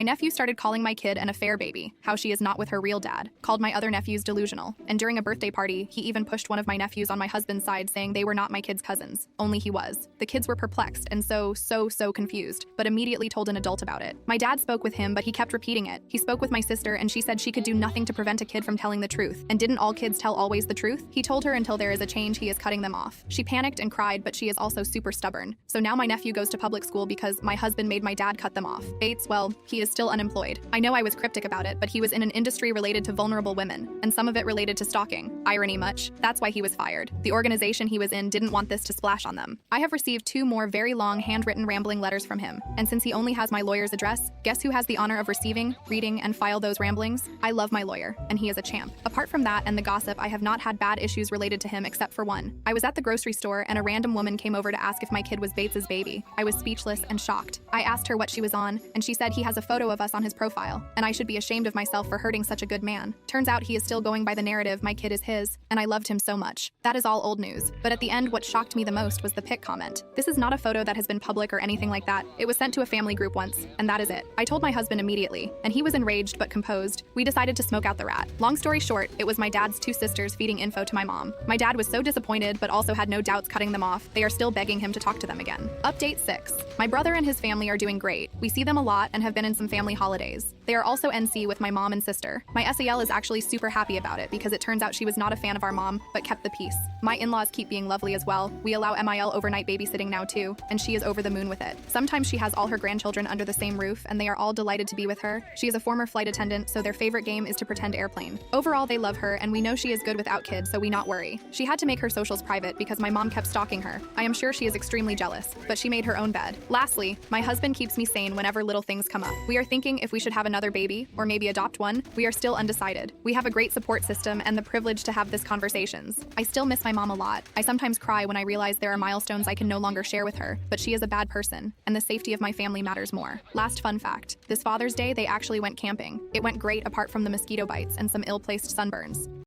My nephew started calling my kid an affair baby, how she is not with her real dad, called my other nephews delusional, and during a birthday party, he even pushed one of my nephews on my husband's side saying they were not my kid's cousins, only he was. The kids were perplexed and so confused, but immediately told an adult about it. My dad spoke with him, but he kept repeating it. He spoke with my sister and she said she could do nothing to prevent a kid from telling the truth. And didn't all kids tell always the truth? He told her until there is a change, he is cutting them off. She panicked and cried, but she is also super stubborn. So now my nephew goes to public school because my husband made my dad cut them off. Bates, well, he is still unemployed. I know I was cryptic about it, but he was in an industry related to vulnerable women, and some of it related to stalking. Irony much? That's why he was fired. The organization he was in didn't want this to splash on them. I have received 2 more very long handwritten rambling letters from him, and since he only has my lawyer's address, guess who has the honor of receiving, reading, and file those ramblings? I love my lawyer, and he is a champ. Apart from that and the gossip, I have not had bad issues related to him except for one. I was at the grocery store and a random woman came over to ask if my kid was Bates's baby. I was speechless and shocked. I asked her what she was on, and she said he has a photo of us on his profile, and I should be ashamed of myself for hurting such a good man. Turns out he is still going by the narrative my kid is his, and I loved him so much. That is all old news. But at the end, what shocked me the most was the pic comment. This is not a photo that has been public or anything like that. It was sent to a family group once, and that is it. I told my husband immediately, and he was enraged but composed. We decided to smoke out the rat. Long story short, it was my dad's 2 sisters feeding info to my mom. My dad was so disappointed but also had no doubts cutting them off. They are still begging him to talk to them again. Update 6. My brother and his family are doing great. We see them a lot and have been in some family holidays. They are also NC with my mom and sister. My SAL is actually super happy about it because it turns out she was not a fan of our mom, but kept the peace. My in-laws keep being lovely as well. We allow MIL overnight babysitting now too, and she is over the moon with it. Sometimes she has all her grandchildren under the same roof, and they are all delighted to be with her. She is a former flight attendant, so their favorite game is to pretend airplane. Overall, they love her, and we know she is good without kids, so we not worry. She had to make her socials private because my mom kept stalking her. I am sure she is extremely jealous, but she made her own bed. Lastly, my husband keeps me sane whenever little things come up. We are thinking if we should have another baby, or maybe adopt one. We are still undecided. We have a great support system and the privilege to have these conversations. I still miss my mom a lot. I sometimes cry when I realize there are milestones I can no longer share with her, but she is a bad person, and the safety of my family matters more. Last fun fact, this Father's Day they actually went camping. It went great apart from the mosquito bites and some ill-placed sunburns.